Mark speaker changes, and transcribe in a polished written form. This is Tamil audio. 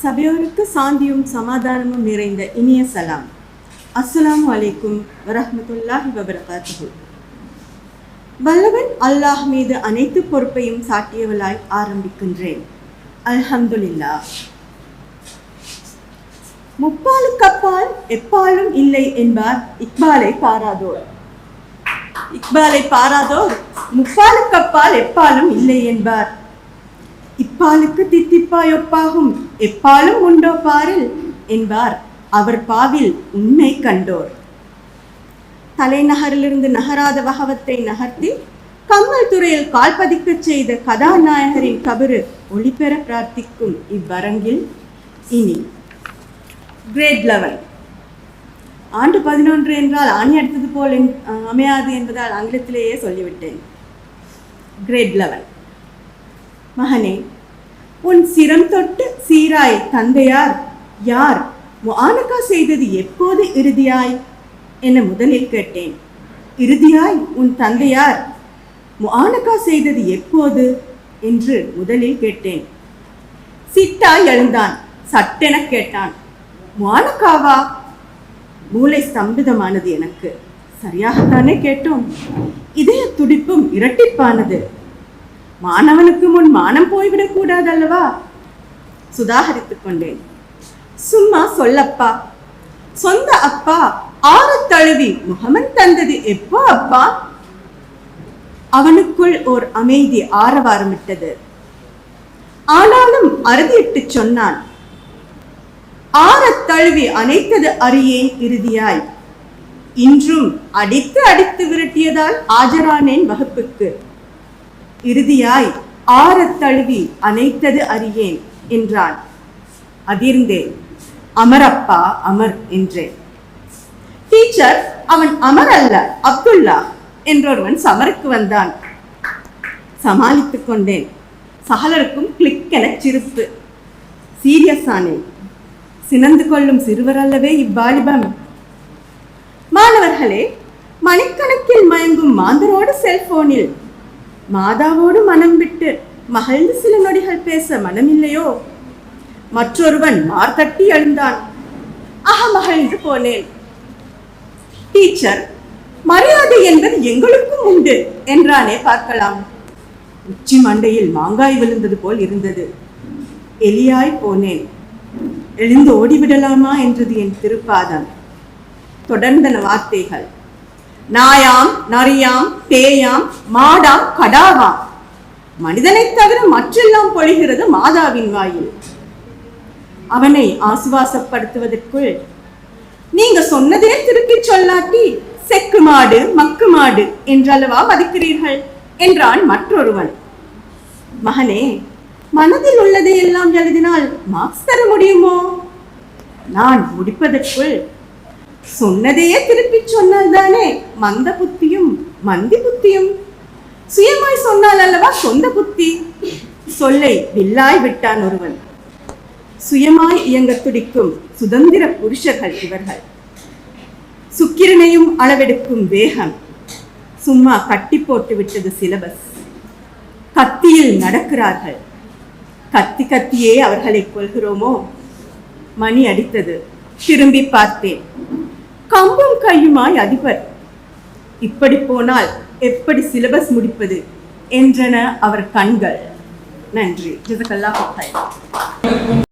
Speaker 1: சபையோருக்கு சாந்தியும் சமாதானமும் நிறைந்த இனிய சலாம். அஸ்ஸலாமு அலைக்கும் வரஹ்மத்துல்லாஹி வபரகாத்துஹு. வல்லவன் அல்லாஹ் மீது அனைத்து பொறுப்பையும் சாட்டியவளாய் ஆரம்பிக்கின்றேன். அல்ஹம்துலில்லாஹ். முப்பாலுக்கு அப்பால் எப்பாலும் இல்லை என்பார் இக்பாலை பாராதோர். முப்பாலுக்கு அப்பால் எப்பாலும் இல்லை என்பார். இப்பாலுக்கு தித்திப்பாய் ஒப்பாகும் எப்பாலும் உண்டோ பாரில் என்பார் அவர் பாவில் உண்மை கண்டோர். தலைநகரிலிருந்து நகராத வகவத்தை நகர்த்தி கம்மல் துறையில் கால்பதிக்கச் செய்த கதாநாயகரின் கபரு ஒளிபெற பிரார்த்திக்கும் இவ்வரங்கில் இனி கிரேட் 11. ஆண்டு 11 என்றால் ஆணி அடுத்தது போல் அமையாது என்பதால் ஆங்கிலத்திலேயே சொல்லிவிட்டேன். கிரேட் 11. மகனே, உன் சிரம் தொட்டு சீராய் தந்தையார் யார் முஆனகா செய்தது எப்போது இறுதியாய் என முதலில் கேட்டேன். இறுதியாய் உன் தந்தையார் முஆனகா செய்தது எப்போது என்று முதலில் கேட்டேன். சிட்டாய் எழுந்தான். சட்டென கேட்டான், முஆனகாவா? மூளை ஸ்தம்பிதமானது எனக்கு. சரியாகத்தானே கேட்டோம். இதய துடிப்பும் இரட்டிப்பானது. மாணவனுக்கு முன் மானம் போய்விடக் கூடாதல்லவா? சுதாகரித்துக் கொண்டேன். சும்மா சொல்லப்பா. சொந்த அப்பா ஆறு தழுவி முகமன் தந்தது எப்போ அப்பா? அவனுக்குள் ஓர் அமைதி ஆரவாரமிட்டது. ஆனாலும் அறுதியிட்டு சொன்னான், ஆற தழுவி அணைத்தது அறியேன் இறுதியாய். இன்றும் அடித்து அடித்து விரட்டியதால் ஆஜரானேன் வகுப்புக்கு. இறுதியாய் ஆற தழுவி அணைத்தது அறியேன் என்றான். அதிர்ந்தேன். அமரப்பா அமர் என்றேன். டீச்சர், அவன் அமர் அல்ல, அப்துல்லா என்றொருவன் சமருக்கு வந்தான். சமாளித்துக் கொண்டேன். சகலருக்கும் கிளிக்கென சிரிப்பு. சீரியஸ் ஆனேன். சினந்து கொள்ளும் சிறுவர் அல்லவே இவ்வாலிபம். மாணவர்களே, மணிக்கணக்கில் மயங்கும் மாந்தரோடு செல்போனில் மாதாவோடு மனம் விட்டு மகிழ்ந்து சில நொடிகள் பேச மனமில்லையோ? மற்றொருவன் மார்த்தட்டி எழுந்தான். மகிழ்ந்து போனேன். டீச்சர், மரியாதை என்பது எங்களுக்கும் உண்டு என்றானே பார்க்கலாம். உச்சி மண்டையில் மாங்காய் விழுந்தது போல் இருந்தது. எலியாய் போனேன். எழுந்து ஓடிவிடலாமா என்றது என் திருப்பாதம். தொடர்ந்தன வார்த்தைகள். நாயாம், நரியாம், பேயாம், மாடாம், கடாவாம். மனிதனை தவிர மற்றெல்லாம் பொழிகிறது மாதாவின் வாயில். அவனை ஆசுவாசப்படுத்துவதற்குள், நீங்க சொன்னதே திருப்பி சொல்லாட்டி செக்கு மாடு மக்கு மாடு என்றளவா மதிக்கிறீர்கள் என்றான் மற்றொருவன். மகனே, மனதில் உள்ளதை எல்லாம் எழுதினால் மார்க்ஸ் தர முடியுமோ? நான் முடிப்பதற்குள், சொன்னதையே திருப்பி சொன்னால் தானே மந்த புத்தியும் மந்தி புத்தியும். சுயமாய் சொன்னால் அல்லவா சொந்த புத்தி. சொல்லை வில்லாய் விட்டான் ஒருவன். சுயமாய் இயங்க துடிக்கும் சுதந்திர புருஷர்கள் இவர்கள். சுக்கிரனையும் அளவெடுக்கும் வேகம். சும்மா கட்டி போட்டு விட்டது சிலபஸ். கத்தியில் நடக்கிறார்கள். கத்தி கத்தியே அவர்களை கொள்கிறோமோ? மணி அடித்தது. திரும்பி பார்த்தேன். கம்பும் கையுமாய் அதிபர். இப்படி போனால் எப்படி சிலபஸ் முடிப்பது என்றன அவர் கண்கள். நன்றி. ஜஸாக்கல்லாஹு கைர்.